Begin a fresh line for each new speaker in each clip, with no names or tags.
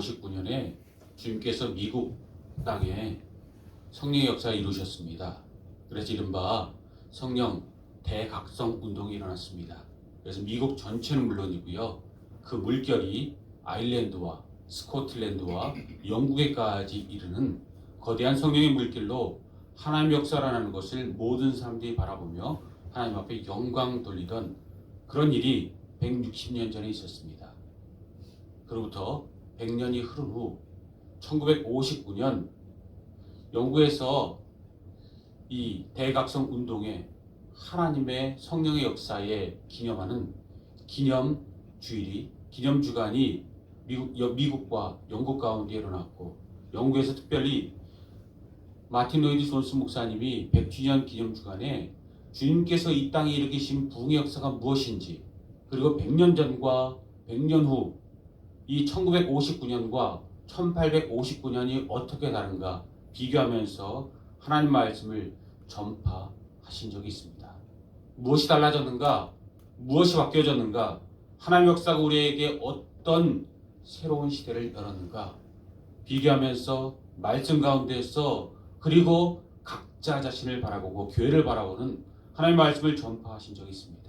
1959년에 주님께서 미국 땅에 성령의 역사를 이루셨습니다. 그래서 이른바 성령 대각성 운동이 일어났습니다. 그래서 미국 전체는 물론이고요. 그 물결이 아일랜드와 스코틀랜드와 영국에까지 이르는 거대한 성령의 물길로 하나님의 역사라는 것을 모든 사람들이 바라보며 하나님 앞에 영광 돌리던 그런 일이 160년 전에 있었습니다. 그로부터 100년이 흐른 후 1959년 영국에서 이 대각성 운동에 하나님의 성령의 역사에 기념하는 기념주간이 미국과 영국 가운데 일어났고, 영국에서 특별히 마틴 로이드 존스 목사님이 100주년 기념주간에 주님께서 이 땅에 일으키신 부흥의 역사가 무엇인지, 그리고 100년 전과 100년 후 이 1959년과 1859년이 어떻게 다른가 비교하면서 하나님 말씀을 전파하신 적이 있습니다. 무엇이 달라졌는가? 무엇이 바뀌어졌는가? 하나님의 역사가 우리에게 어떤 새로운 시대를 열었는가? 비교하면서 말씀 가운데서, 그리고 각자 자신을 바라보고 교회를 바라보는 하나님의 말씀을 전파하신 적이 있습니다.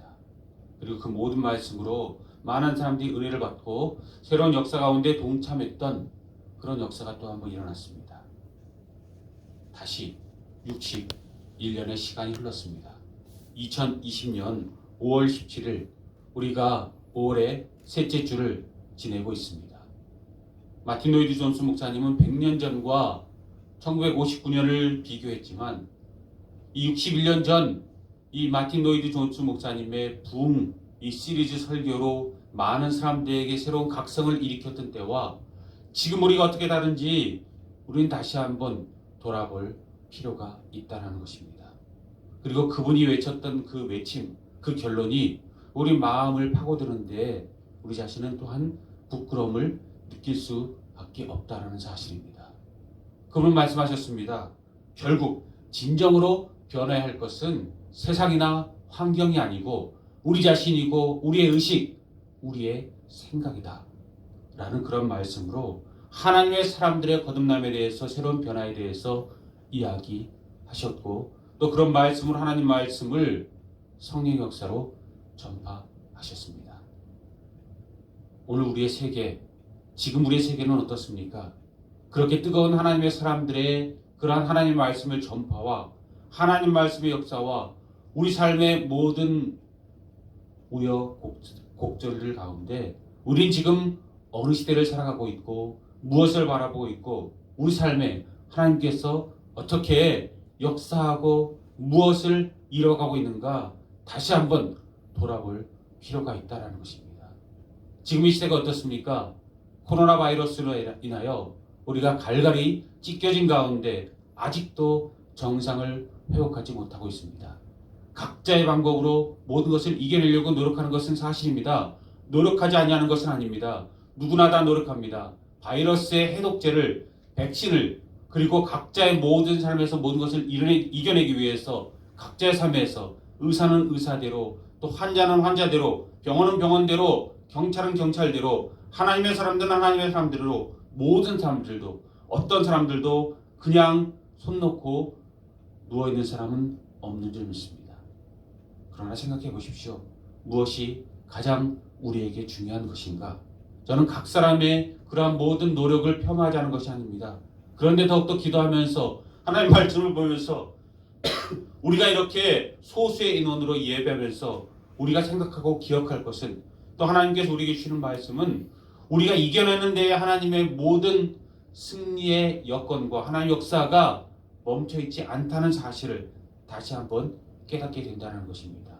그리고 그 모든 말씀으로 많은 사람들이 은혜를 받고 새로운 역사 가운데 동참했던 그런 역사가 또 한 번 일어났습니다. 다시 61년의 시간이 흘렀습니다. 2020년 5월 17일 우리가 5월의 셋째 주를 지내고 있습니다. 마틴 로이드 존스 목사님은 100년 전과 1959년을 비교했지만 이 61년 전 이 마틴 로이드 존스 목사님의 부흥 이 시리즈 설교로 많은 사람들에게 새로운 각성을 일으켰던 때와 지금 우리가 어떻게 다른지 우리는 다시 한번 돌아볼 필요가 있다는 것입니다. 그리고 그분이 외쳤던 그 외침, 그 결론이 우리 마음을 파고드는데 우리 자신은 또한 부끄러움을 느낄 수밖에 없다는 사실입니다. 그분 말씀하셨습니다. 결국 진정으로 변화해야 할 것은 세상이나 환경이 아니고 우리 자신이고 우리의 의식, 우리의 생각이다 라는 그런 말씀으로 하나님의 사람들의 거듭남에 대해서, 새로운 변화에 대해서 이야기하셨고, 또 그런 말씀으로 하나님 말씀을 성령 역사로 전파하셨습니다. 오늘 우리의 세계, 지금 우리의 세계는 어떻습니까? 그렇게 뜨거운 하나님의 사람들의 그러한 하나님 말씀의 전파와 하나님 말씀의 역사와 우리 삶의 모든 우여곡절 가운데 우린 지금 어느 시대를 살아가고 있고 무엇을 바라보고 있고 우리 삶에 하나님께서 어떻게 역사하고 무엇을 이뤄가고 있는가 다시 한번 돌아볼 필요가 있다는 것입니다. 지금 이 시대가 어떻습니까? 코로나 바이러스로 인하여 우리가 갈갈이 찢겨진 가운데 아직도 정상을 회복하지 못하고 있습니다. 각자의 방법으로 모든 것을 이겨내려고 노력하는 것은 사실입니다. 노력하지 아니하는 것은 아닙니다. 누구나 다 노력합니다. 바이러스의 해독제를, 백신을, 그리고 각자의 모든 삶에서 모든 것을 이겨내기 위해서 각자의 삶에서 의사는 의사대로, 또 환자는 환자대로, 병원은 병원대로, 경찰은 경찰대로, 하나님의 사람들은 하나님의 사람대로, 모든 사람들도, 어떤 사람들도 그냥 손 놓고 누워있는 사람은 없는 줄 믿습니다. 그러나 생각해 보십시오. 무엇이 가장 우리에게 중요한 것인가? 저는 각 사람의 그러한 모든 노력을 폄하하자는 것이 아닙니다. 그런데 더욱더 기도하면서 하나님 말씀을 보면서 우리가 이렇게 소수의 인원으로 예배하면서 우리가 생각하고 기억할 것은, 또 하나님께서 우리에게 주시는 말씀은 우리가 이겨내는 데에 하나님의 모든 승리의 여건과 하나님의 역사가 멈춰있지 않다는 사실을 다시 한번 깨닫게 된다는 것입니다.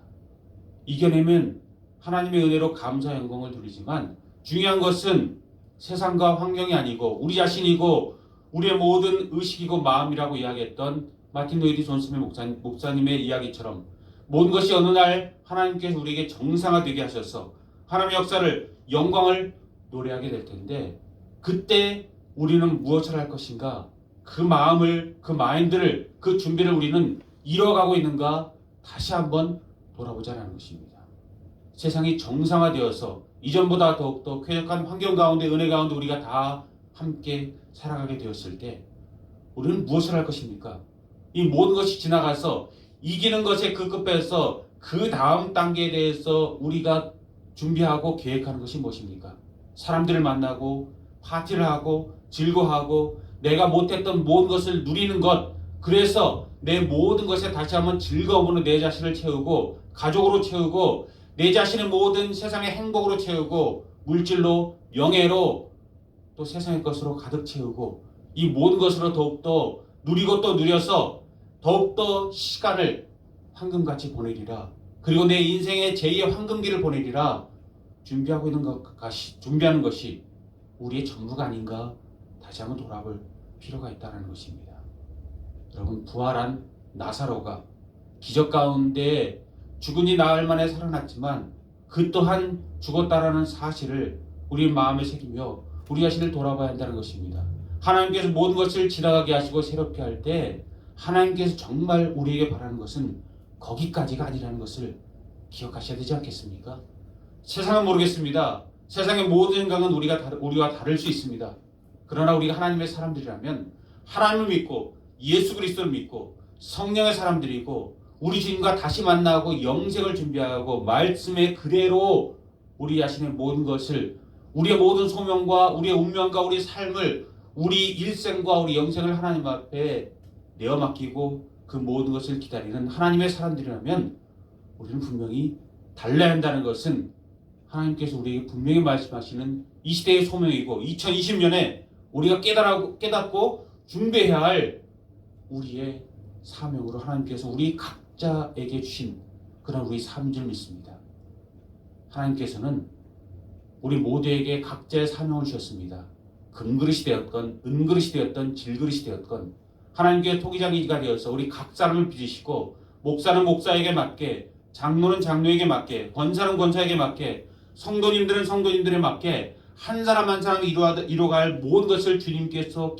이겨내면 하나님의 은혜로 감사 영광을 돌리지만 중요한 것은 세상과 환경이 아니고 우리 자신이고 우리의 모든 의식이고 마음이라고 이야기했던 마틴 로이드 존스 목사님의 이야기처럼 모든 것이 어느 날 하나님께서 우리에게 정상화되게 하셔서 하나님의 역사를, 영광을 노래하게 될 텐데, 그때 우리는 무엇을 할 것인가? 그 마음을, 그 마인드를, 그 준비를 우리는 이뤄가고 있는가? 다시 한번 돌아보자는 것입니다. 세상이 정상화되어서 이전보다 더욱더 쾌적한 환경 가운데, 은혜 가운데 우리가 다 함께 살아가게 되었을 때 우리는 무엇을 할 것입니까? 이 모든 것이 지나가서 이기는 것의 그 끝에서 그 다음 단계에 대해서 우리가 준비하고 계획하는 것이 무엇입니까? 사람들을 만나고 파티를 하고 즐거워하고 내가 못했던 모든 것을 누리는 것, 그래서 내 모든 것에 다시 한번 즐거움으로 내 자신을 채우고 가족으로 채우고 내 자신의 모든 세상의 행복으로 채우고 물질로 명예로 또 세상의 것으로 가득 채우고 이 모든 것으로 더욱더 누리고 또 누려서 더욱더 시간을 황금같이 보내리라. 그리고 내 인생의 제2의 황금기를 보내리라. 준비하는 것이 우리의 전부가 아닌가 다시 한번 돌아볼 필요가 있다는 것입니다. 여러분, 부활한 나사로가 기적 가운데 죽으니 나흘 만에 살아났지만 그 또한 죽었다라는 사실을 우리 마음에 새기며 우리 자신을 돌아봐야 한다는 것입니다. 하나님께서 모든 것을 지나가게 하시고 새롭게 할 때 하나님께서 정말 우리에게 바라는 것은 거기까지가 아니라는 것을 기억하셔야 되지 않겠습니까? 세상은 모르겠습니다. 세상의 모든 생각은 우리와 다를 수 있습니다. 그러나 우리가 하나님의 사람들이라면 하나님을 믿고 예수 그리스도를 믿고 성령의 사람들이고 우리 주님과 다시 만나고 영생을 준비하고 말씀의 그대로 우리 자신의 모든 것을, 우리의 모든 소명과 우리의 운명과 우리의 삶을, 우리 일생과 우리 영생을 하나님 앞에 내어 맡기고 그 모든 것을 기다리는 하나님의 사람들이라면 우리는 분명히 달라야 한다는 것은 하나님께서 우리에게 분명히 말씀하시는 이 시대의 소명이고 2020년에 우리가 깨닫고 준비해야 할 우리의 사명으로 하나님께서 우리 각자에게 주신 그런 우리 삶인 줄 믿습니다. 하나님께서는 우리 모두에게 각자의 사명을 주셨습니다. 금그릇이 되었건 은그릇이 되었던 질그릇이 되었건 하나님께 토기장이가 되어서 우리 각 사람을 빚으시고 목사는 목사에게 맡게, 장로는 장로에게 맡게, 권사는 권사에게 맡게, 성도님들은 성도님들에 맡게 한 사람 한 사람이 이루어갈 모든 것을 주님께서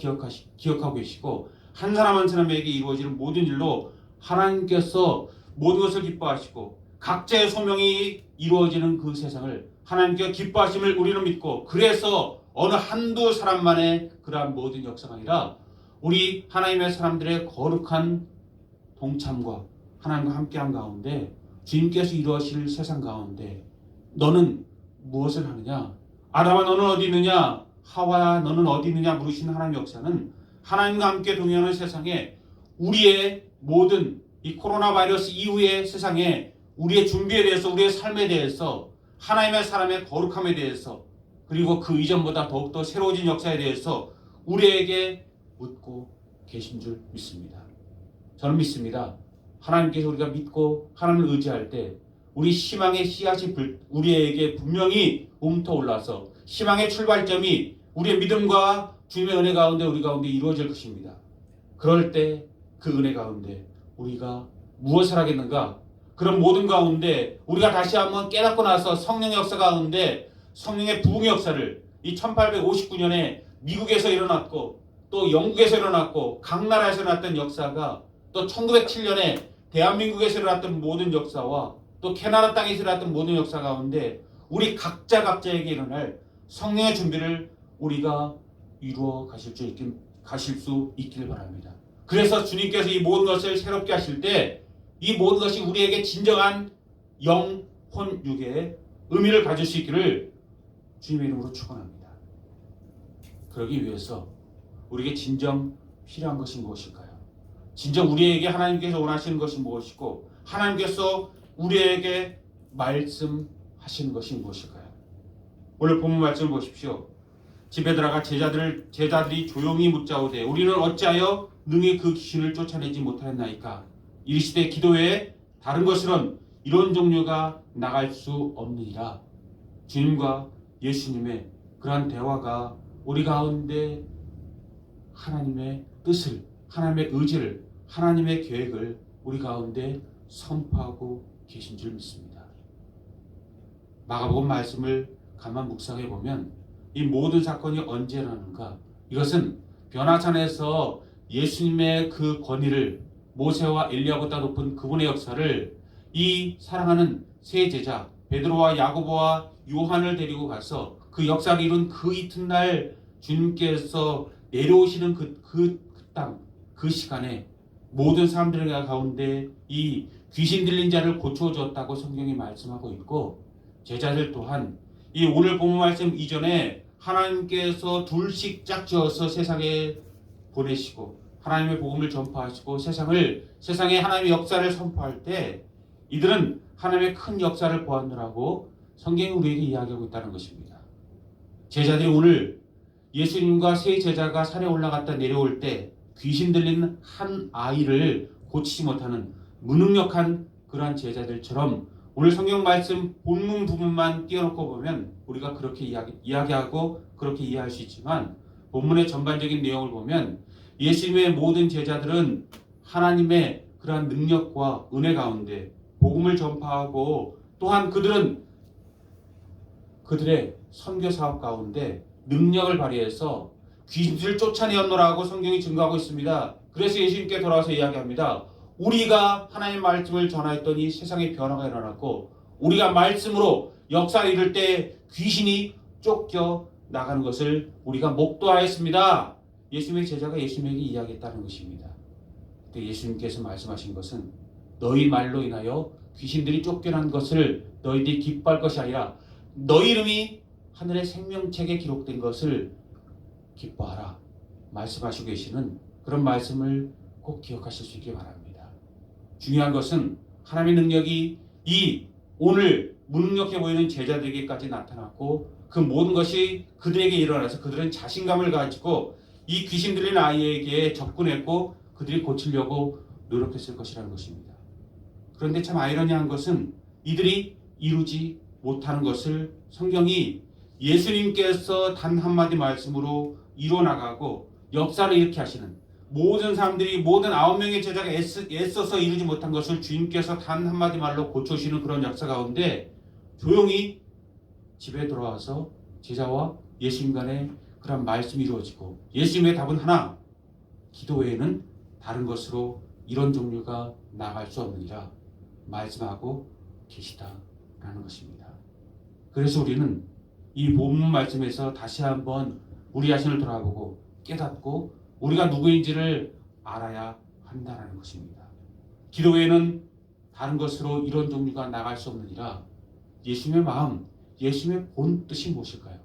기억하고 계시고 한 사람 한 사람에게 이루어지는 모든 일로 하나님께서 모든 것을 기뻐하시고 각자의 소명이 이루어지는 그 세상을 하나님께서 기뻐하심을 우리는 믿고, 그래서 어느 한두 사람만의 그러한 모든 역사가 아니라 우리 하나님의 사람들의 거룩한 동참과 하나님과 함께한 가운데 주님께서 이루어질 세상 가운데 너는 무엇을 하느냐? 아담아 너는 어디 있느냐? 하와야 너는 어디 있느냐? 물으시는 하나님의 역사는 하나님과 함께 동행하는 세상에 우리의 모든 이 코로나 바이러스 이후의 세상에 우리의 준비에 대해서, 우리의 삶에 대해서, 하나님의 사람의 거룩함에 대해서, 그리고 그 이전보다 더욱더 새로워진 역사에 대해서 우리에게 묻고 계신 줄 믿습니다. 저는 믿습니다. 하나님께서 우리가 믿고 하나님을 의지할 때 우리 희망의 씨앗이 우리에게 분명히 움터올라서 희망의 출발점이 우리의 믿음과 주님의 은혜 가운데 우리 가운데 이루어질 것입니다. 그럴 때 그 은혜 가운데 우리가 무엇을 하겠는가? 그런 모든 가운데 우리가 다시 한번 깨닫고 나서 성령의 역사 가운데 성령의 부흥의 역사를 이 1859년에 미국에서 일어났고 또 영국에서 일어났고 각 나라에서 일어났던 역사가 또 1907년에 대한민국에서 일어났던 모든 역사와 또 캐나다 땅에서 일어났던 모든 역사 가운데 우리 각자에게 일어날 성령의 준비를 우리가 이루어 가실 수 있기를 바랍니다. 그래서 주님께서 이 모든 것을 새롭게 하실 때 이 모든 것이 우리에게 진정한 영, 혼, 육의 의미를 가질 수 있기를 주님의 이름으로 축원합니다. 그러기 위해서 우리에게 진정 필요한 것이 무엇일까요? 진정 우리에게 하나님께서 원하시는 것이 무엇이고 하나님께서 우리에게 말씀하시는 것이 무엇일까요? 오늘 본문 말씀을 보십시오. 집에 들어가 제자들이 조용히 묻자오되 우리는 어찌하여 능히 그 귀신을 쫓아내지 못하였나이까? 이르시되 기도 외에 다른 것으론 이런 종류가 나갈 수 없느니라. 주님과 예수님의 그러한 대화가 우리 가운데 하나님의 뜻을, 하나님의 의지를, 하나님의 계획을 우리 가운데 선포하고 계신 줄 믿습니다. 마가복음 말씀을 가만 묵상해 보면 이 모든 사건이 언제 일어나는가? 이것은 변화산에서 예수님의 그 권위를, 모세와 엘리야보다 높은 그분의 역사를 이 사랑하는 세 제자 베드로와 야고보와 요한을 데리고 가서 그 역사를 이룬 그 이튿날 주님께서 내려오시는 그 땅, 그 시간에 모든 사람들 가운데 이 귀신 들린 자를 고쳐주었다고 성경이 말씀하고 있고, 제자들 또한 이 오늘 본문 말씀 이전에 하나님께서 둘씩 짝지어서 세상에 보내시고 하나님의 복음을 전파하시고 세상에 하나님의 역사를 선포할 때 이들은 하나님의 큰 역사를 보았느라고 성경이 우리에게 이야기하고 있다는 것입니다. 제자들이 오늘 예수님과 세 제자가 산에 올라갔다 내려올 때 귀신 들린 한 아이를 고치지 못하는 무능력한 그러한 제자들처럼 오늘 성경 말씀 본문 부분만 띄워놓고 보면 우리가 그렇게 이야기하고 그렇게 이해할 수 있지만, 본문의 전반적인 내용을 보면 예수님의 모든 제자들은 하나님의 그러한 능력과 은혜 가운데 복음을 전파하고, 또한 그들은 그들의 선교 사업 가운데 능력을 발휘해서 귀신들을 쫓아내었노라고 성경이 증거하고 있습니다. 그래서 예수님께 돌아와서 이야기합니다. 우리가 하나님의 말씀을 전하였더니 세상에 변화가 일어났고, 우리가 말씀으로 역사를 이룰 때 귀신이 쫓겨 나가는 것을 우리가 목도하였습니다. 예수님의 제자가 예수님에게 이야기했다는 것입니다. 그때 예수님께서 말씀하신 것은 너희 말로 인하여 귀신들이 쫓겨난 것을 너희들이 기뻐할 것이 아니라 너희 이름이 하늘의 생명책에 기록된 것을 기뻐하라 말씀하시고 계시는 그런 말씀을 꼭 기억하실 수 있기 바랍니다. 중요한 것은 하나님의 능력이 이 오늘 무능력해 보이는 제자들에게까지 나타났고, 그 모든 것이 그들에게 일어나서 그들은 자신감을 가지고 이 귀신 들린 아이에게 접근했고 그들이 고치려고 노력했을 것이라는 것입니다. 그런데 참 아이러니한 것은 이들이 이루지 못하는 것을 성경이 예수님께서 단 한마디 말씀으로 이루어나가고 역사를 일으키게 하시는, 모든 사람들이 모든 9명의 제자가 애써서 이루지 못한 것을 주님께서 단 한마디 말로 고쳐주시는 그런 역사 가운데 조용히 집에 돌아와서 제자와 예수님 간에 그런 말씀이 이루어지고, 예수님의 답은 하나, 기도 외에는 다른 것으로 이런 종류가 나갈 수 없느니라 말씀하고 계시다라는 것입니다. 그래서 우리는 이 본문 말씀에서 다시 한번 우리 자신을 돌아보고 깨닫고 우리가 누구인지를 알아야 한다는 것입니다. 기도 외에는 다른 것으로 이런 종류가 나갈 수 없느니라. 예수님의 마음, 예수님의 본 뜻이 무엇일까요?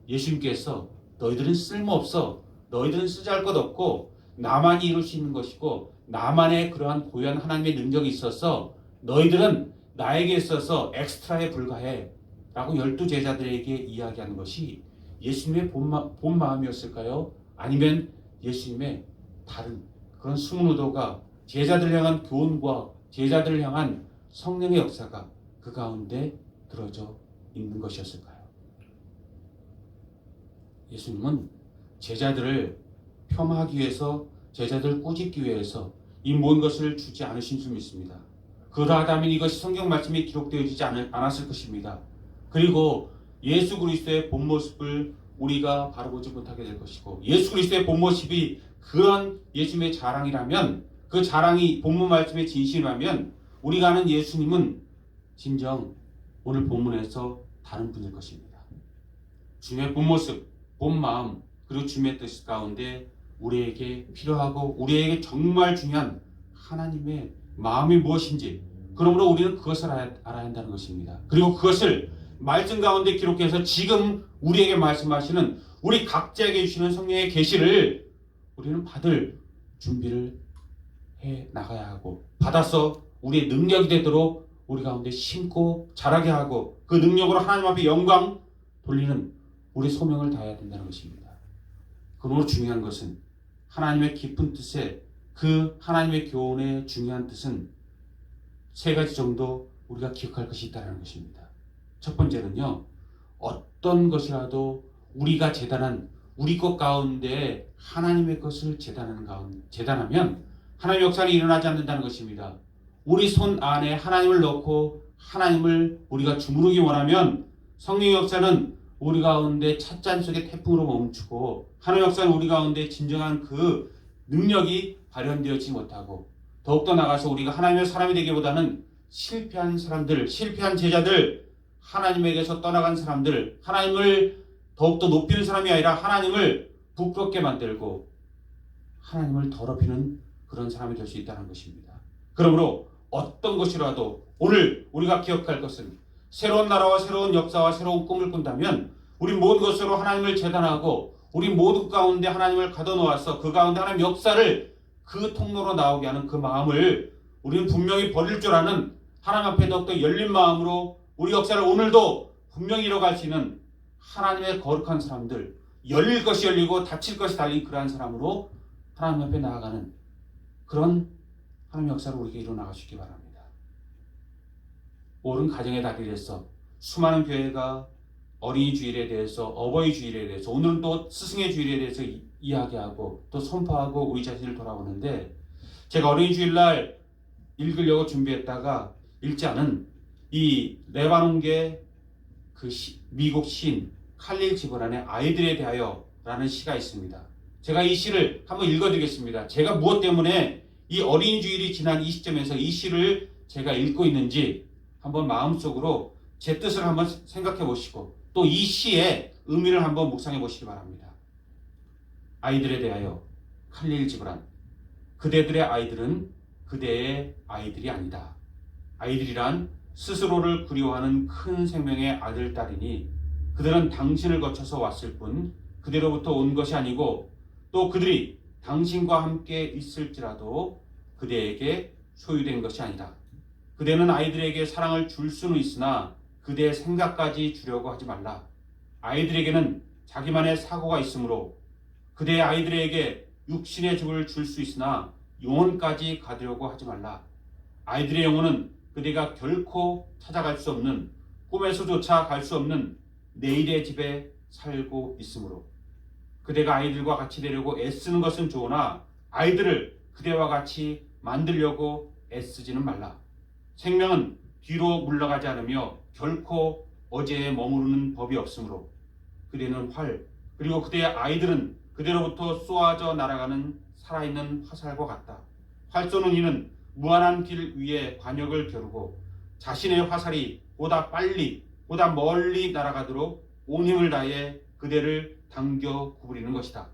예수님께서 너희들은 쓸모없어, 너희들은 쓰잘것 없고 나만이 이룰 수 있는 것이고 나만의 그러한 고유한 하나님의 능력이 있어서 너희들은 나에게 있어서 엑스트라에 불과해 라고 12제자들에게 이야기하는 것이 예수님의 본 마음이었을까요? 아니면 예수님의 다른 그런 숨은 의도가 제자들을 향한 교훈과 제자들을 향한 성령의 역사가 그 가운데 들어져 있는 것이었을까요? 예수님은 제자들을 폄하하기 위해서, 제자들을 꾸짖기 위해서 이 모든 것을 주지 않으신 줄 믿습니다. 그러하다면 이것이 성경 말씀에 기록되어지지 않았을 것입니다. 그리고 예수 그리스도의 본 모습을 우리가 바라보지 못하게 될 것이고, 예수 그리스도의 본 모습이 그런 예수님의 자랑이라면, 그 자랑이 본문 말씀의 진심이라면 우리가 아는 예수님은 진정 오늘 본문에서 다른 분일 것입니다. 주님의 본 모습, 본 마음, 그리고 주님의 뜻 가운데 우리에게 필요하고 우리에게 정말 중요한 하나님의 마음이 무엇인지, 그러므로 우리는 그것을 알아야 한다는 것입니다. 그리고 그것을 말씀 가운데 기록해서 지금 우리에게 말씀하시는 우리 각자에게 주시는 성령의 계시를 우리는 받을 준비를 해 나가야 하고, 받아서 우리의 능력이 되도록 우리 가운데 심고 자라게 하고 그 능력으로 하나님 앞에 영광 돌리는 우리 소명을 다해야 된다는 것입니다. 그러므로 중요한 것은 하나님의 깊은 뜻에, 그 하나님의 교훈의 중요한 뜻은 세 가지 정도 우리가 기억할 것이 있다는 것입니다. 첫 번째는요, 어떤 것이라도 우리가 재단한 우리 것 가운데 하나님의 것을 재단하면 하나님의 역사는 일어나지 않는다는 것입니다. 우리 손 안에 하나님을 넣고 하나님을 우리가 주무르기 원하면 성령의 역사는 우리 가운데 찻잔 속의 태풍으로 멈추고, 하나님의 역사는 우리 가운데 진정한 그 능력이 발현되어지지 못하고, 더욱더 나가서 우리가 하나님의 사람이 되기보다는 실패한 사람들, 실패한 제자들, 하나님에게서 떠나간 사람들, 하나님을 더욱더 높이는 사람이 아니라 하나님을 부끄럽게 만들고 하나님을 더럽히는 그런 사람이 될 수 있다는 것입니다. 그러므로 어떤 것이라도 오늘 우리가 기억할 것은 새로운 나라와 새로운 역사와 새로운 꿈을 꾼다면 우리 모든 것으로 하나님을 재단하고 우리 모두 가운데 하나님을 가둬놓아서 그 가운데 하나님의 역사를 그 통로로 나오게 하는 그 마음을 우리는 분명히 버릴 줄 아는 하나님 앞에 더욱더 열린 마음으로 우리 역사를 오늘도 분명히 이뤄갈 수 있는 하나님의 거룩한 사람들, 열릴 것이 열리고 닫힐 것이 닫힌 그러한 사람으로 하나님 앞에 나아가는 그런 하나님의 역사를 우리에게 이뤄나갈 수 있기 바랍니다. 옳은 가정의 다리에서 수많은 교회가 어린이 주일에 대해서, 어버이 주일에 대해서, 오늘은 또 스승의 주일에 대해서 이야기하고 또 선포하고 우리 자신을 돌아보는데, 제가 어린이 주일날 읽으려고 준비했다가 읽지 않은 이 레바논계 그 미국 시인 칼릴 지브란의 아이들에 대하여 라는 시가 있습니다. 제가 이 시를 한번 읽어드리겠습니다. 제가 무엇 때문에 이 어린이 주일이 지난 이 시점에서 이 시를 제가 읽고 있는지 한번 마음속으로 제 뜻을 한번 생각해 보시고 또 이 시의 의미를 한번 묵상해 보시기 바랍니다. 아이들에 대하여 칼릴 지브란. 그대들의 아이들은 그대의 아이들이 아니다. 아이들이란 스스로를 그리워하는 큰 생명의 아들, 딸이니 그들은 당신을 거쳐서 왔을 뿐 그대로부터 온 것이 아니고 또 그들이 당신과 함께 있을지라도 그대에게 소유된 것이 아니다. 그대는 아이들에게 사랑을 줄 수는 있으나 그대의 생각까지 주려고 하지 말라. 아이들에게는 자기만의 사고가 있으므로 그대의 아이들에게 육신의 집을 줄 수 있으나 영혼까지 가두려고 하지 말라. 아이들의 영혼은 그대가 결코 찾아갈 수 없는, 꿈에서조차 갈 수 없는 내일의 집에 살고 있으므로 그대가 아이들과 같이 되려고 애쓰는 것은 좋으나 아이들을 그대와 같이 만들려고 애쓰지는 말라. 생명은 뒤로 물러가지 않으며 결코 어제에 머무르는 법이 없으므로 그대는 활, 그리고 그대의 아이들은 그대로부터 쏘아져 날아가는 살아있는 화살과 같다. 활 쏘는 이는 무한한 길 위에 관역을 겨루고 자신의 화살이 보다 빨리, 보다 멀리 날아가도록 온 힘을 다해 그대를 당겨 구부리는 것이다.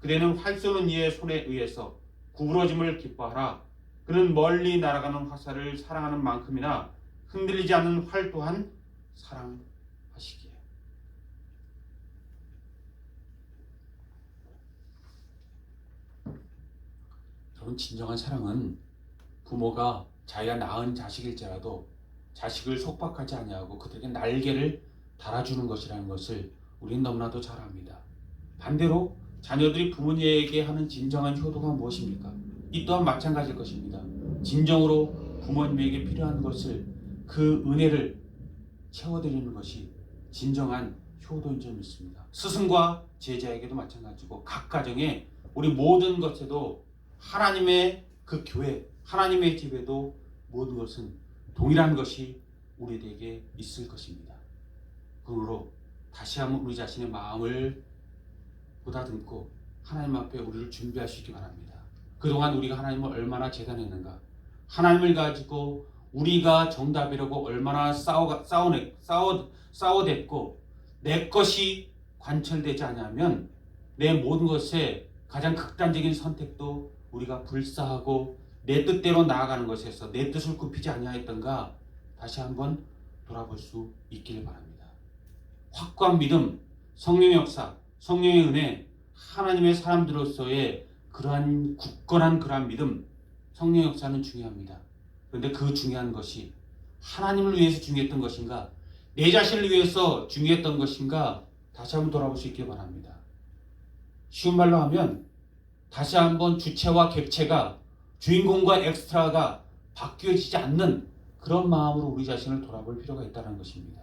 그대는 활 쏘는 이의 손에 의해서 구부러짐을 기뻐하라. 그는 멀리 날아가는 화살을 사랑하는 만큼이나 흔들리지 않는 활 또한 사랑하시기에. 여러분, 진정한 사랑은 부모가 자기가 낳은 자식일지라도 자식을 속박하지 아니하고 그들에게 날개를 달아주는 것이라는 것을 우리는 너무나도 잘 압니다. 반대로 자녀들이 부모님에게 하는 진정한 효도가 무엇입니까? 이 또한 마찬가지일 것입니다. 진정으로 부모님에게 필요한 것을, 그 은혜를 채워드리는 것이 진정한 효도인 줄 믿습니다. 스승과 제자에게도 마찬가지고 각 가정에 우리 모든 것에도 하나님의 그 교회, 하나님의 집에도 모든 것은 동일한 것이 우리에게 있을 것입니다. 그러므로 다시 한번 우리 자신의 마음을 보다듬고 하나님 앞에 우리를 준비할 수 있기 바랍니다. 그동안 우리가 하나님을 얼마나 재단했는가, 하나님을 가지고 우리가 정답이라고 얼마나 싸워댔고 내 것이 관철되지 않으면 내 모든 것에 가장 극단적인 선택도 우리가 불사하고 내 뜻대로 나아가는 것에서 내 뜻을 굽히지 아니하였던가 다시 한번 돌아볼 수 있기를 바랍니다. 확고한 믿음, 성령의 역사, 성령의 은혜, 하나님의 사람들로서의 그러한 굳건한 그러한 믿음, 성령의 역사는 중요합니다. 그런데 그 중요한 것이 하나님을 위해서 중요했던 것인가, 내 자신을 위해서 중요했던 것인가, 다시 한번 돌아볼 수 있길 바랍니다. 쉬운 말로 하면 다시 한번 주체와 객체가, 주인공과 엑스트라가 바뀌어지지 않는 그런 마음으로 우리 자신을 돌아볼 필요가 있다는 것입니다.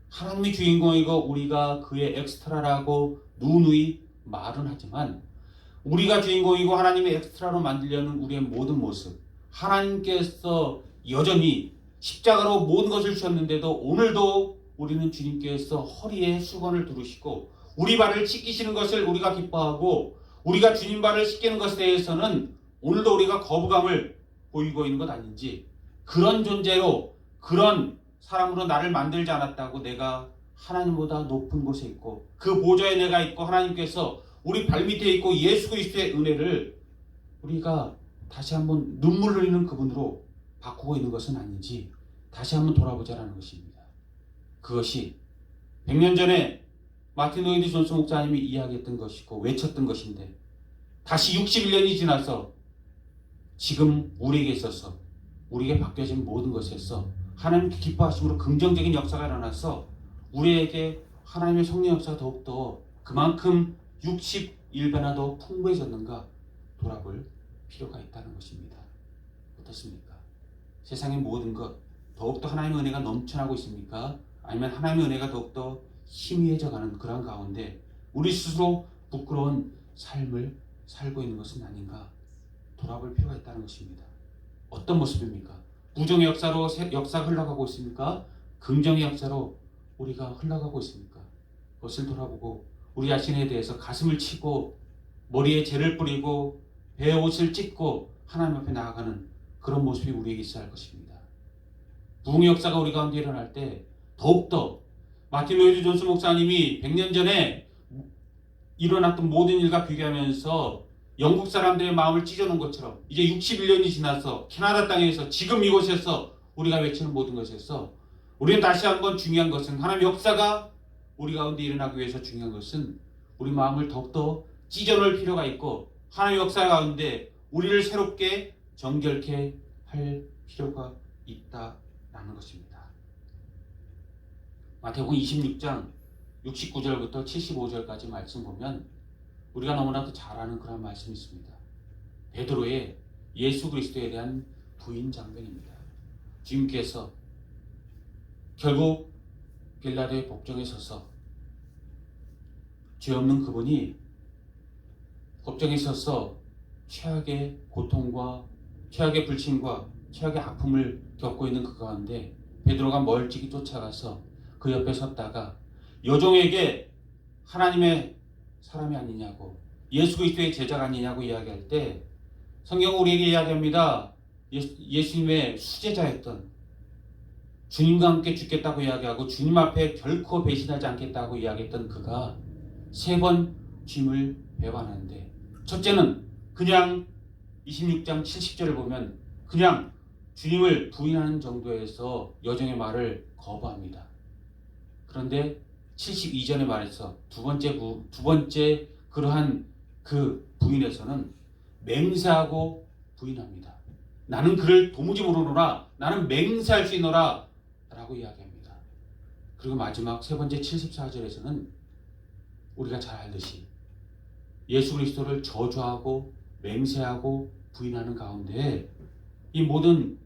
하나님이 주인공이고 우리가 그의 엑스트라라고 누누이 말은 하지만 우리가 주인공이고 하나님의 엑스트라로 만들려는 우리의 모든 모습, 하나님께서 여전히 십자가로 모든 것을 주셨는데도 오늘도 우리는 주님께서 허리에 수건을 두르시고 우리 발을 씻기시는 것을 우리가 기뻐하고 우리가 주님 발을 씻기는 것에 대해서는 오늘도 우리가 거부감을 보이고 있는 것 아닌지, 그런 존재로, 그런 사람으로 나를 만들지 않았다고 내가 하나님보다 높은 곳에 있고 그 보좌에 내가 있고 하나님께서 우리 발밑에 있고 예수 그리스도의 은혜를 우리가 다시 한번 눈물 흘리는 그분으로 바꾸고 있는 것은 아닌지 다시 한번 돌아보자라는 것입니다. 그것이 100년 전에 마틴 로이드 존스 목사님이 이야기했던 것이고 외쳤던 것인데 다시 61년이 지나서 지금 우리에게 있어서 우리에게 바뀌어진 모든 것에서 하나님께 기뻐하심으로 긍정적인 역사가 일어나서 우리에게 하나님의 성령 역사가 더욱더 그만큼 61배나 더 풍부해졌는가 돌아볼 필요가 있다는 것입니다. 어떻습니까? 세상의 모든 것 더욱더 하나님의 은혜가 넘쳐나고 있습니까? 아니면 하나님의 은혜가 더욱더 희미해져가는 그런 가운데 우리 스스로 부끄러운 삶을 살고 있는 것은 아닌가 돌아볼 필요가 있다는 것입니다. 어떤 모습입니까? 부정의 역사로 역사가 흘러가고 있습니까? 긍정의 역사로 우리가 흘러가고 있습니까? 그것을 돌아보고 우리 자신에 대해서 가슴을 치고 머리에 재를 뿌리고 배에 옷을 찢고 하나님 앞에 나아가는 그런 모습이 우리에게 있어야 할 것입니다. 부흥의 역사가 우리 가운데 일어날 때 더욱더 마틴 로이드 존스 목사님이 100년 전에 일어났던 모든 일과 비교하면서 영국 사람들의 마음을 찢어놓은 것처럼 이제 61년이 지나서 캐나다 땅에서 지금 이곳에서 우리가 외치는 모든 것에서 우리는 다시 한번 중요한 것은 하나님의 역사가 우리 가운데 일어나기 위해서 중요한 것은 우리 마음을 더욱더 찢어놓을 필요가 있고 하나님의 역사 가운데 우리를 새롭게 정결케 할 필요가 있다라는 것입니다. 마태복음 26장 69절부터 75절까지 말씀 보면 우리가 너무나도 잘 아는 그런 말씀이 있습니다. 베드로의 예수 그리스도에 대한 부인 장면입니다. 주님께서 결국 빌라도의 법정에 서서 죄 없는 그분이 법정에 서서 최악의 고통과 최악의 불신과 최악의 아픔을 겪고 있는 그 가운데 베드로가 멀찍이 쫓아가서 그 옆에 섰다가 여종에게 하나님의 사람이 아니냐고 예수 그리스도의 제자가 아니냐고 이야기할 때 성경은 우리에게 이야기합니다. 예수님의 수제자였던 주님과 함께 죽겠다고 이야기하고 주님 앞에 결코 배신하지 않겠다고 이야기했던 그가 3번 주님을 배반하는데 첫째는 그냥 26장 70절을 보면 그냥 주님을 부인하는 정도에서 여종의 말을 거부합니다. 그런데 72절의 말에서 두 번째 그러한 그 부인에서는 맹세하고 부인합니다. 나는 그를 도무지 모르노라 나는 맹세할 수 있노라 라고 이야기합니다. 그리고 마지막 3번째 74절에서는 우리가 잘 알듯이 예수 그리스도를 저주하고 맹세하고 부인하는 가운데 이 모든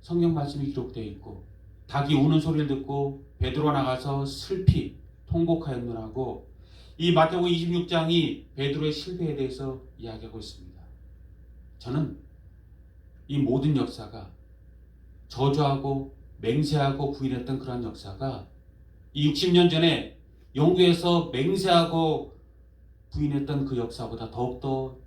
성경 말씀이 기록되어 있고 닭이 우는 소리를 듣고 베드로가 나가서 슬피 통곡하였느라고 이 마태복음 26장이 베드로의 실패에 대해서 이야기하고 있습니다. 저는 이 모든 역사가 저주하고 맹세하고 부인했던 그런 역사가 이 60년 전에 영국에서 맹세하고 부인했던 그 역사보다 더욱더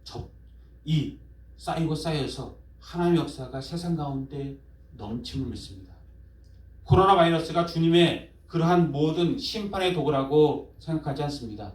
이 쌓이고 쌓여서 하나님의 역사가 세상 가운데 넘침을 믿습니다. 코로나 바이러스가 주님의 그러한 모든 심판의 도구라고 생각하지 않습니다.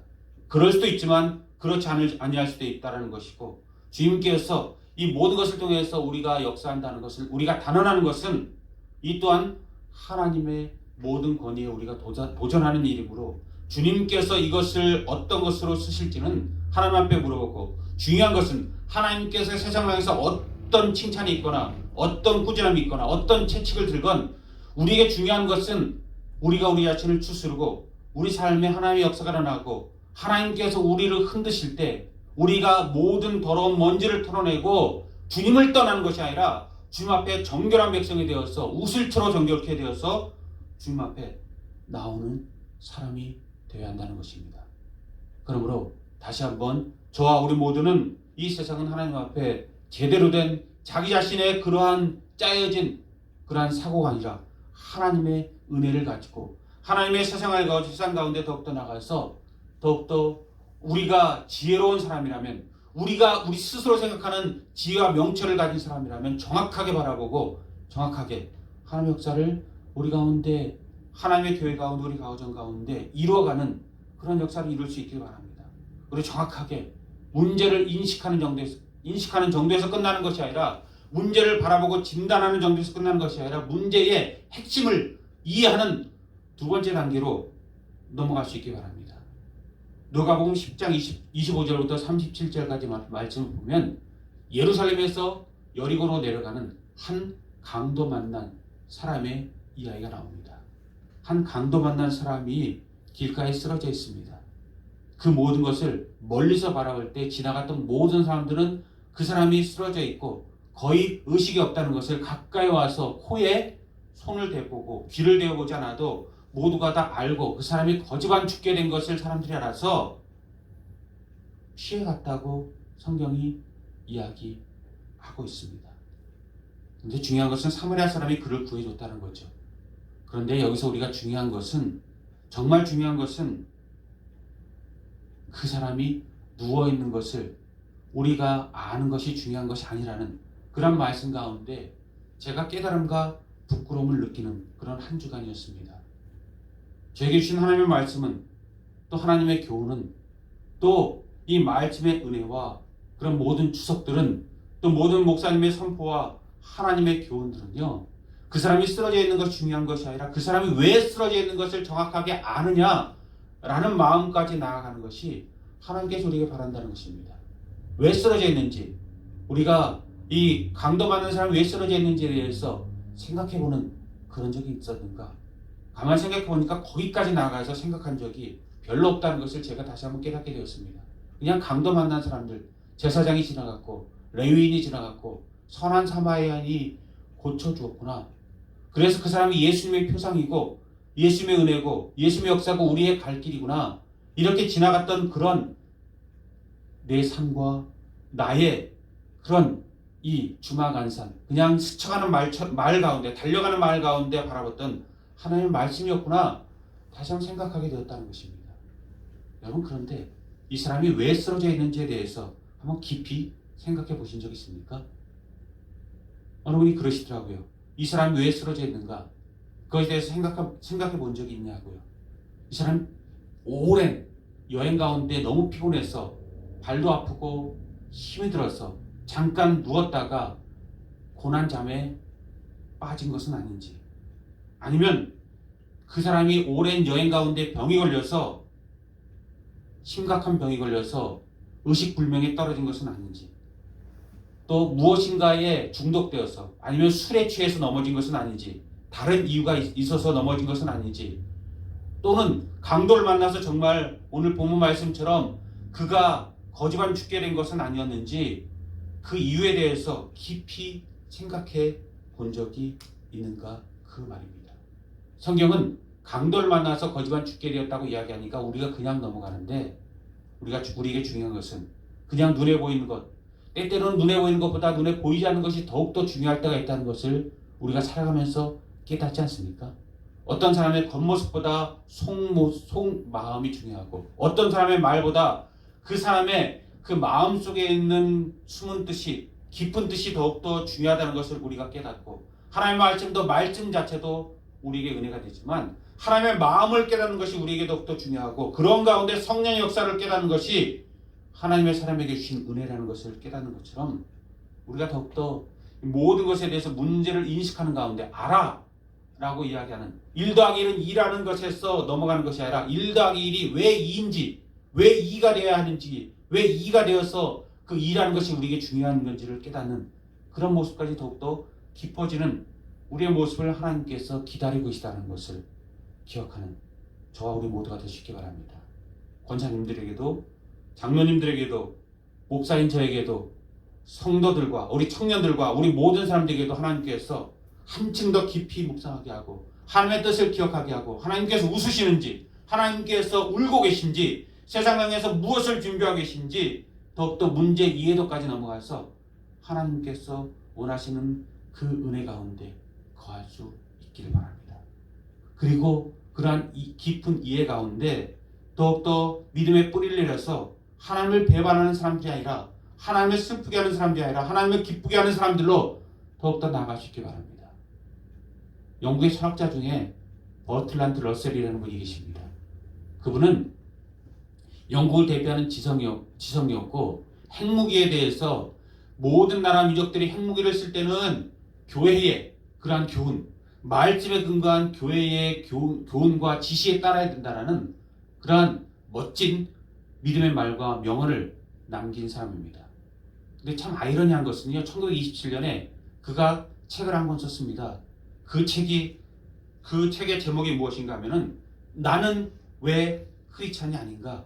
그럴 수도 있지만 그렇지 아니할 수도 있다는 것이고 주님께서 이 모든 것을 통해서 우리가 역사한다는 것을 우리가 단언하는 것은 이 또한 하나님의 모든 권위에 우리가 도전하는 일이므로 주님께서 이것을 어떤 것으로 쓰실지는 하나님 앞에 물어보고 중요한 것은 하나님께서 세상을 향해서 어떤 칭찬이 있거나 어떤 꾸준함이 있거나 어떤 채찍을 들건 우리에게 중요한 것은 우리가 우리 자신을 추스르고 우리 삶에 하나님의 역사가 일어나고 하나님께서 우리를 흔드실 때 우리가 모든 더러운 먼지를 털어내고 주님을 떠나는 것이 아니라 주님 앞에 정결한 백성이 되어서 우슬처럼 정결케 되어서 주님 앞에 나오는 사람이 되어야 한다는 것입니다. 그러므로 다시 한번 저와 우리 모두는 이 세상은 하나님 앞에 제대로 된 자기 자신의 그러한 짜여진 그러한 사고가 아니라 하나님의 은혜를 가지고 하나님의 세상을 가지고 세상 가운데 더욱더 나가서 더욱더 우리가 지혜로운 사람이라면 우리가 우리 스스로 생각하는 지혜와 명철을 가진 사람이라면 정확하게 바라보고 정확하게 하나님의 역사를 우리 가운데 하나님의 교회 가운데 우리 가정 가운데 이루어가는 그런 역사를 이룰 수 있길 바랍니다. 그리고 정확하게 문제를 인식하는 정도에서 끝나는 것이 아니라 문제를 바라보고 진단하는 정도에서 끝나는 것이 아니라 문제의 핵심을 이해하는 두 번째 단계로 넘어갈 수 있기 바랍니다. 누가복음 10장 25절부터 37절까지 말씀을 보면 예루살렘에서 여리고로 내려가는 한 강도 만난 사람의 이야기가 나옵니다. 한 강도 만난 사람이 길가에 쓰러져 있습니다. 그 모든 것을 멀리서 바라볼 때 지나갔던 모든 사람들은 그 사람이 쓰러져 있고 거의 의식이 없다는 것을 가까이 와서 코에 손을 대보고 귀를 대어보지 않아도 모두가 다 알고 그 사람이 거지반 죽게 된 것을 사람들이 알아서 피해갔다고 성경이 이야기하고 있습니다. 그런데 중요한 것은 사마리아 사람이 그를 구해줬다는 거죠. 그런데 여기서 우리가 정말 중요한 것은 그 사람이 누워있는 것을 우리가 아는 것이 중요한 것이 아니라는 그런 말씀 가운데 제가 깨달음과 부끄러움을 느끼는 그런 한 주간이었습니다. 저에게 주신 하나님의 말씀은 또 하나님의 교훈은 또 이 말씀의 은혜와 그런 모든 주석들은 또 모든 목사님의 선포와 하나님의 교훈들은요, 그 사람이 쓰러져 있는 것이 중요한 것이 아니라 그 사람이 왜 쓰러져 있는 것을 정확하게 아느냐라는 마음까지 나아가는 것이 하나님께서 우리에게 바란다는 것입니다. 왜 쓰러져 있는지, 우리가 이 강도 많은 사람이 왜 쓰러져 있는지에 대해서 생각해보는 그런 적이 있었는가? 가만히 생각해보니까 거기까지 나아가서 생각한 적이 별로 없다는 것을 제가 다시 한번 깨닫게 되었습니다. 그냥 강도 만난 사람들, 제사장이 지나갔고 레위인이 지나갔고 선한 사마리아인이 고쳐주었구나. 그래서 그 사람이 예수님의 표상이고 예수님의 은혜고 예수님의 역사고 우리의 갈 길이구나. 이렇게 지나갔던 그런 내 삶과 나의 그런 이 주마간산, 그냥 스쳐가는 말 가운데, 달려가는 말 가운데 바라봤던 하나님의 말씀이었구나. 다시 한번 생각하게 되었다는 것입니다. 여러분, 그런데 이 사람이 왜 쓰러져 있는지에 대해서 한번 깊이 생각해 보신 적 있습니까? 어느 분이 그러시더라고요. 이 사람이 왜 쓰러져 있는가? 그것에 대해서 생각해 본 적이 있냐고요. 이 사람 오랜 여행 가운데 너무 피곤해서 발도 아프고 힘이 들어서 잠깐 누웠다가 고난잠에 빠진 것은 아닌지, 아니면 그 사람이 오랜 여행 가운데 병이 걸려서 심각한 병이 걸려서 의식불명에 떨어진 것은 아닌지, 또 무엇인가에 중독되어서 아니면 술에 취해서 넘어진 것은 아닌지, 다른 이유가 있어서 넘어진 것은 아닌지, 또는 강도를 만나서 정말 오늘 본문 말씀처럼 그가 거지반 죽게 된 것은 아니었는지 그 이유에 대해서 깊이 생각해 본 적이 있는가, 그 말입니다. 성경은 강도를 만나서 거지반 죽게 되었다고 이야기하니까 우리가 그냥 넘어가는데, 우리에게 중요한 것은 그냥 눈에 보이는 것, 때때로는 눈에 보이는 것보다 눈에 보이지 않는 것이 더욱더 중요할 때가 있다는 것을 우리가 살아가면서 깨닫지 않습니까? 어떤 사람의 겉모습보다 속마음이 중요하고, 어떤 사람의 말보다 그 사람의 그 마음 속에 있는 숨은 뜻이, 깊은 뜻이 더욱더 중요하다는 것을 우리가 깨닫고, 하나님의 말씀 자체도 우리에게 은혜가 되지만 하나님의 마음을 깨닫는 것이 우리에게 더욱더 중요하고, 그런 가운데 성령의 역사를 깨닫는 것이 하나님의 사람에게 주신 은혜라는 것을 깨닫는 것처럼, 우리가 더욱더 모든 것에 대해서 문제를 인식하는 가운데 라고 이야기하는 1 더하기 1은 2라는 것에서 넘어가는 것이 아니라 1 더하기 1이 왜 2인지, 왜 2가 되어야 하는지, 왜 2가 되어서 그 2라는 것이 우리에게 중요한 건지를 깨닫는 그런 모습까지 더욱더 깊어지는 우리의 모습을 하나님께서 기다리고 계시다는 것을 기억하는 저와 우리 모두가 될 수 있기 바랍니다. 권사님들에게도, 장로님들에게도, 목사인 저에게도, 성도들과 우리 청년들과 우리 모든 사람들에게도 하나님께서 한층 더 깊이 묵상하게 하고, 하나님의 뜻을 기억하게 하고, 하나님께서 웃으시는지, 하나님께서 울고 계신지, 세상 강에서 무엇을 준비하고 계신지 더욱더 문제 이해도까지 넘어가서 하나님께서 원하시는 그 은혜 가운데 거할 수 있기를 바랍니다. 그리고 그러한 깊은 이해 가운데 더욱더 믿음의 뿌리를 내려서 하나님을 배반하는 사람들이 아니라, 하나님을 슬프게 하는 사람들이 아니라 하나님을 기쁘게 하는 사람들로 더욱더 나아갈 수 있기 바랍니다. 영국의 철학자 중에 버틀란트 러셀이라는 분이 계십니다. 그분은 영국을 대표하는 지성이었고 핵무기에 대해서 모든 나라 민족들이 핵무기를 쓸 때는 교회의 그러한 교훈, 말씀에 근거한 교회의 교훈과 지시에 따라야 된다라는 그러한 멋진 믿음의 말과 명언을 남긴 사람입니다. 근데 참 아이러니한 것은요, 1927년에 그가 책을 한 권 썼습니다. 그 책의 제목이 무엇인가 하면은 나는 왜 크리스찬이 아닌가?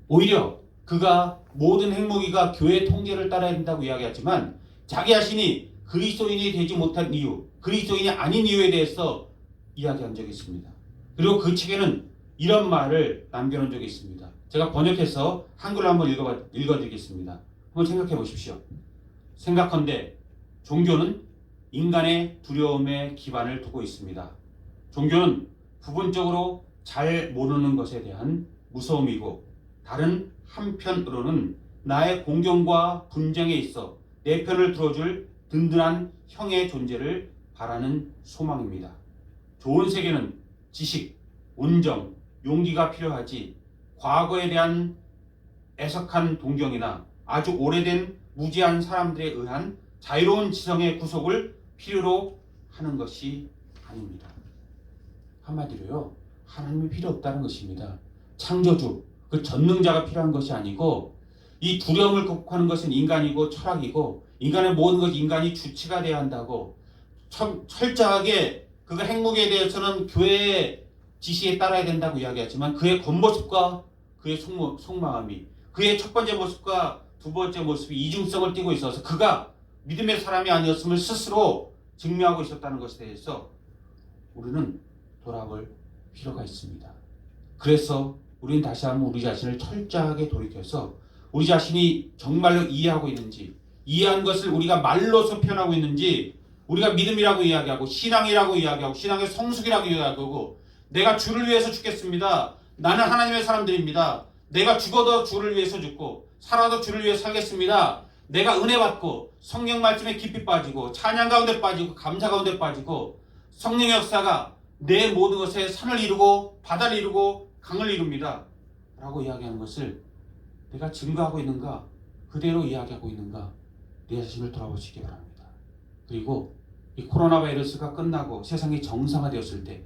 오히려 그가 모든 핵무기가 교회 통제를 따라야 된다고 이야기하지만 자기 자신이 그리스도인이 되지 못한 이유, 그리스도인이 아닌 이유에 대해서 이야기한 적이 있습니다. 그리고 그 책에는 이런 말을 남겨놓은 적이 있습니다. 제가 번역해서 한글로 한번 읽어드리겠습니다. 한번 생각해 보십시오. 생각컨대 종교는 인간의 두려움에 기반을 두고 있습니다. 종교는 부분적으로 잘 모르는 것에 대한 무서움이고 다른 한편으로는 나의 공경과 분쟁에 있어 내 편을 들어줄 든든한 형의 존재를 바라는 소망입니다. 좋은 세계는 지식, 온정, 용기가 필요하지 과거에 대한 애석한 동경이나 아주 오래된 무지한 사람들에 의한 자유로운 지성의 구속을 필요로 하는 것이 아닙니다. 한마디로요, 하나님이 필요 없다는 것입니다. 창조주, 그 전능자가 필요한 것이 아니고 이 두려움을 극복하는 것은 인간이고 철학이고 인간의 모든 것이 인간이 주체가 되어야 한다고 철저하게 그가 핵무기에 대해서는 교회의 지시에 따라야 된다고 이야기하지만 그의 겉모습과 그의 속마음이 그의 첫 번째 모습과 두 번째 모습이 이중성을 띠고 있어서 그가 믿음의 사람이 아니었음을 스스로 증명하고 있었다는 것에 대해서 우리는 돌아볼 필요가 있습니다. 그래서 우리는 다시 한번 우리 자신을 철저하게 돌이켜서 우리 자신이 정말로 이해하고 있는지, 이해한 것을 우리가 말로서 표현하고 있는지, 우리가 믿음이라고 이야기하고 신앙이라고 이야기하고 신앙의 성숙이라고 이야기하고 내가 주를 위해서 죽겠습니다. 나는 하나님의 사람들입니다. 내가 죽어도 주를 위해서 죽고 살아도 주를 위해 살겠습니다. 내가 은혜 받고 성령 말씀에 깊이 빠지고 찬양 가운데 빠지고 감사 가운데 빠지고 성령의 역사가 내 모든 것에 산을 이루고 바다를 이루고 강을 이룹니다. 라고 이야기하는 것을 내가 증거하고 있는가? 그대로 이야기하고 있는가? 내 자신을 돌아보시기 바랍니다. 그리고 이 코로나 바이러스가 끝나고 세상이 정상화되었을 때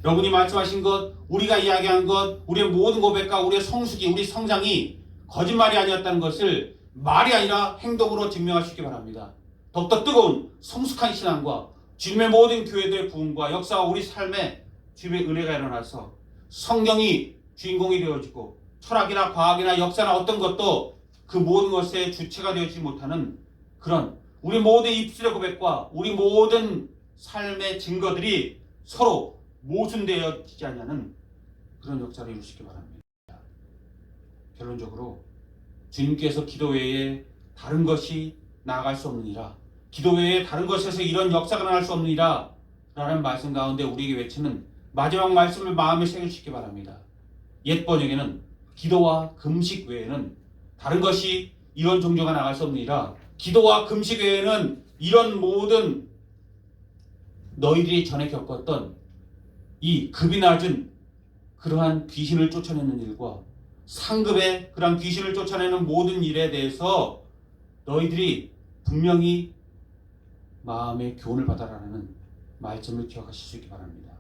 여러분이 말씀하신 것, 우리가 이야기한 것, 우리의 모든 고백과 우리의 성숙이, 우리 성장이 거짓말이 아니었다는 것을 말이 아니라 행동으로 증명하시기 바랍니다. 더욱더 뜨거운 성숙한 신앙과 주님의 모든 교회들의 부흥과 역사와 우리 삶에 주님의 은혜가 일어나서 성경이 주인공이 되어지고 철학이나 과학이나 역사나 어떤 것도 그 모든 것의 주체가 되어지지 못하는 그런 우리 모든 입술의 고백과 우리 모든 삶의 증거들이 서로 모순되어지지 않냐는 그런 역사를 이루시기 바랍니다. 결론적으로 주님께서 기도 외에 다른 것이 나아갈 수 없느니라, 기도 외에 다른 것에서 이런 역사가 나갈 수 없느니라 라는 말씀 가운데 우리에게 외치는 마지막 말씀을 마음에 새겨주시기 바랍니다. 옛 번역에는 기도와 금식 외에는 다른 것이 이런 종교가 나갈 수 없느니라, 기도와 금식 외에는 이런 모든 너희들이 전에 겪었던 이 급이 낮은 그러한 귀신을 쫓아내는 일과 상급의 그러한 귀신을 쫓아내는 모든 일에 대해서 너희들이 분명히 마음의 교훈을 받아라는 말씀을 기억하실 수 있기 바랍니다.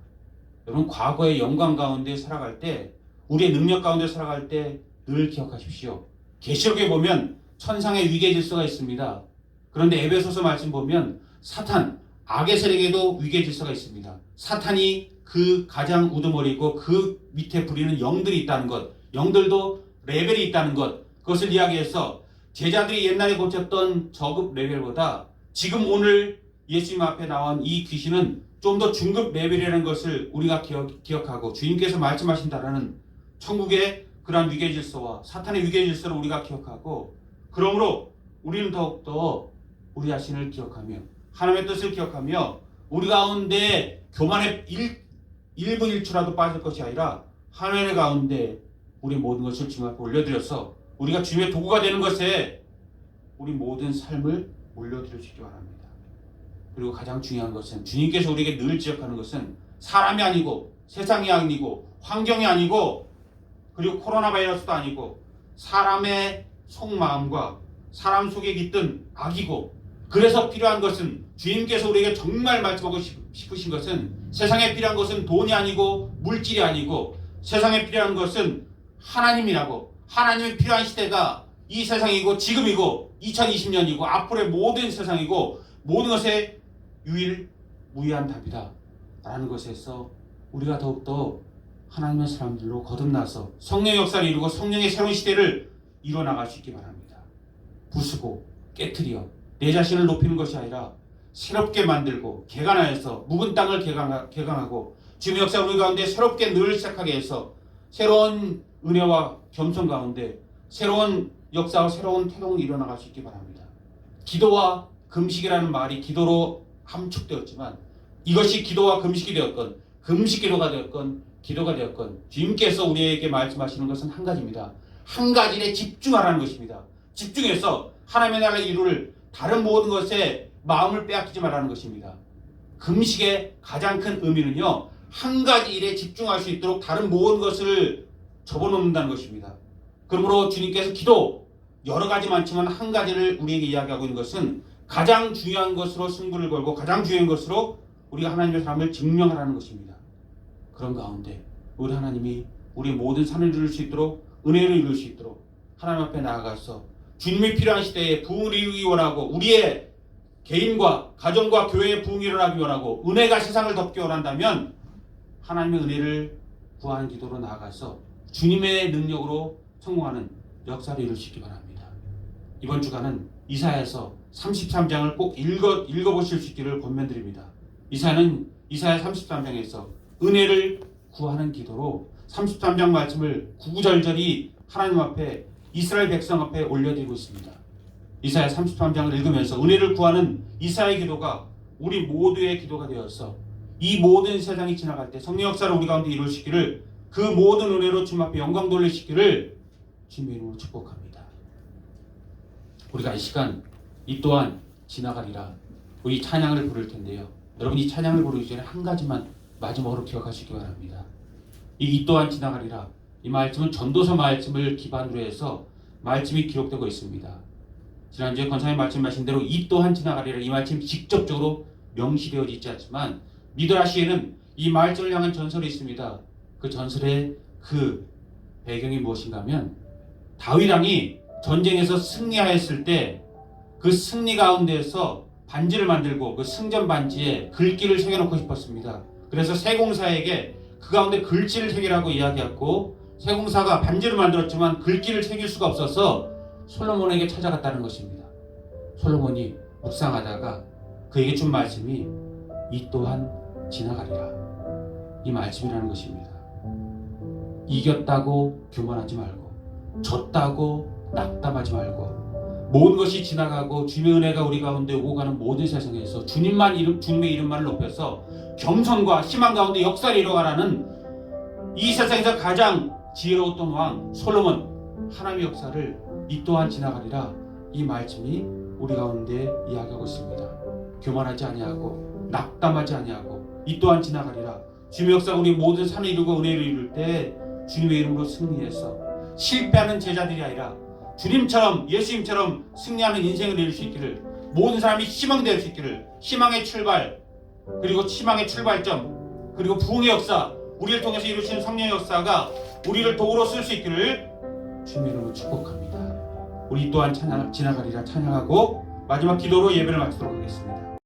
여러분, 과거의 영광 가운데 살아갈 때, 우리의 능력 가운데 살아갈 때 늘 기억하십시오. 계시록에 보면 천상의 위계 질서가 있습니다. 그런데 에베소서 말씀 보면 사탄, 악의 세력에도 위계 질서가 있습니다. 사탄이 그 가장 우두머리고 그 밑에 부리는 영들이 있다는 것, 영들도 레벨이 있다는 것, 그것을 이야기해서 제자들이 옛날에 고쳤던 저급 레벨보다 지금 오늘 예수님 앞에 나온 이 귀신은 좀 더 중급 레벨이라는 것을 우리가 기억하고 주님께서 말씀하신다라는 천국의 그러한 위계 질서와 사탄의 위계 질서를 우리가 기억하고, 그러므로 우리는 더욱더 우리 자신을 기억하며 하나님의 뜻을 기억하며 우리 가운데 교만의 일부 일초라도 빠질 것이 아니라 하나님의 가운데 우리 모든 것을 주님 앞에 올려드려서 우리가 주님의 도구가 되는 것에 우리 모든 삶을 올려드리시기 바랍니다. 그리고 가장 중요한 것은 주님께서 우리에게 늘 지적하는 것은 사람이 아니고 세상이 아니고 환경이 아니고 그리고 코로나 바이러스도 아니고 사람의 속마음과 사람 속에 깃든 악이고, 그래서 필요한 것은 주님께서 우리에게 정말 말씀하고 싶으신 것은 세상에 필요한 것은 돈이 아니고 물질이 아니고 세상에 필요한 것은 하나님이라고, 하나님이 필요한 시대가 이 세상이고 지금이고 2020년이고 앞으로의 모든 세상이고 모든 것에 유일무이한 답이다 라는 것에서 우리가 더욱더 하나님의 사람들로 거듭나서 성령의 역사를 이루고 성령의 새로운 시대를 이뤄나갈 수 있기 바랍니다. 부수고 깨트려 내 자신을 높이는 것이 아니라 새롭게 만들고 개간하여서 묵은 땅을 개강하고 주님의 역사 우리 가운데 새롭게 늘 시작하게 해서 새로운 은혜와 겸손 가운데 새로운 역사와 새로운 태동을 이뤄나갈 수 있기 바랍니다. 기도와 금식이라는 말이 기도로 함축되었지만 이것이 기도와 금식이 되었건 금식 기도가 되었건 기도가 되었건 주님께서 우리에게 말씀하시는 것은 한 가지입니다. 한 가지 일에 집중하라는 것입니다. 집중해서 하나님의 나라를 이룰 다른 모든 것에 마음을 빼앗기지 말라는 것입니다. 금식의 가장 큰 의미는요, 한 가지 일에 집중할 수 있도록 다른 모든 것을 접어놓는다는 것입니다. 그러므로 주님께서 기도 여러 가지 많지만 한 가지를 우리에게 이야기하고 있는 것은 가장 중요한 것으로 승부를 걸고 가장 중요한 것으로 우리가 하나님의 사람을 증명하라는 것입니다. 그런 가운데 우리 하나님이 우리 모든 산을 이룰 수 있도록 은혜를 이룰 수 있도록 하나님 앞에 나아가서 주님이 필요한 시대에 부흥을 이루기 원하고 우리의 개인과 가정과 교회의 부흥이 일어나기 원하고 은혜가 세상을 덮기 원한다면 하나님의 은혜를 구하는 기도로 나아가서 주님의 능력으로 성공하는 역사를 이룰 수 있기 바랍니다. 이번 주간은 이사야서 33장을 꼭 읽어보실 수 있기를 권면드립니다. 이사야 33장에서 은혜를 구하는 기도로 33장 말씀을 구구절절히 하나님 앞에 이스라엘 백성 앞에 올려드리고 있습니다. 이사야 33장을 읽으면서 은혜를 구하는 이사야의 기도가 우리 모두의 기도가 되어서 이 모든 세상이 지나갈 때 성령 역사를 우리 가운데 이룰 수 있기를, 그 모든 은혜로 주님 앞에 영광 돌리시기를 주님의 이름으로 축복합니다. 우리가 이 시간 이 또한 지나가리라 우리 찬양을 부를 텐데요. 여러분 이 찬양을 부르기 전에 한 가지만 마지막으로 기억하시기 바랍니다. 이 또한 지나가리라, 이 말씀은 전도서 말씀을 기반으로 해서 말씀이 기록되고 있습니다. 지난주에 권사님 말씀하신 대로 이 또한 지나가리라, 이 말씀이 직접적으로 명시되어져 있지 않지만 미드라시에는 이 말씀을 향한 전설이 있습니다. 그 전설의 그 배경이 무엇인가 하면 다윗 왕이 전쟁에서 승리하였을 때 그 승리 가운데에서 반지를 만들고 그 승전 반지에 글귀를 새겨놓고 싶었습니다. 그래서 세공사에게 그 가운데 글씨를 새기라고 이야기했고 세공사가 반지를 만들었지만 글귀를 새길 수가 없어서 솔로몬에게 찾아갔다는 것입니다. 솔로몬이 묵상하다가 그에게 준 말씀이 이 또한 지나가리라, 이 말씀이라는 것입니다. 이겼다고 교만하지 말고 졌다고 낙담하지 말고 모든 것이 지나가고 주님의 은혜가 우리 가운데 오고 가는 모든 세상에서 주님의 이름만을 높여서 겸손과 희망 가운데 역사를 이루어가라는 이 세상에서 가장 지혜로웠던 왕 솔로몬, 하나님의 역사를 이 또한 지나가리라, 이 말씀이 우리 가운데 이야기하고 있습니다. 교만하지 아니하고 낙담하지 아니하고 이 또한 지나가리라. 주님의 역사가 우리 모든 산을 이루고 은혜를 이룰 때 주님의 이름으로 승리해서 실패하는 제자들이 아니라 주님처럼 예수님처럼 승리하는 인생을 이룰 수 있기를, 모든 사람이 희망될 수 있기를, 희망의 출발 그리고 희망의 출발점 그리고 부흥의 역사, 우리를 통해서 이루시는 성령의 역사가 우리를 도구로 쓸 수 있기를 주님의 이름으로 축복합니다. 우리 또한 지나가리라 찬양하고 마지막 기도로 예배를 마치도록 하겠습니다.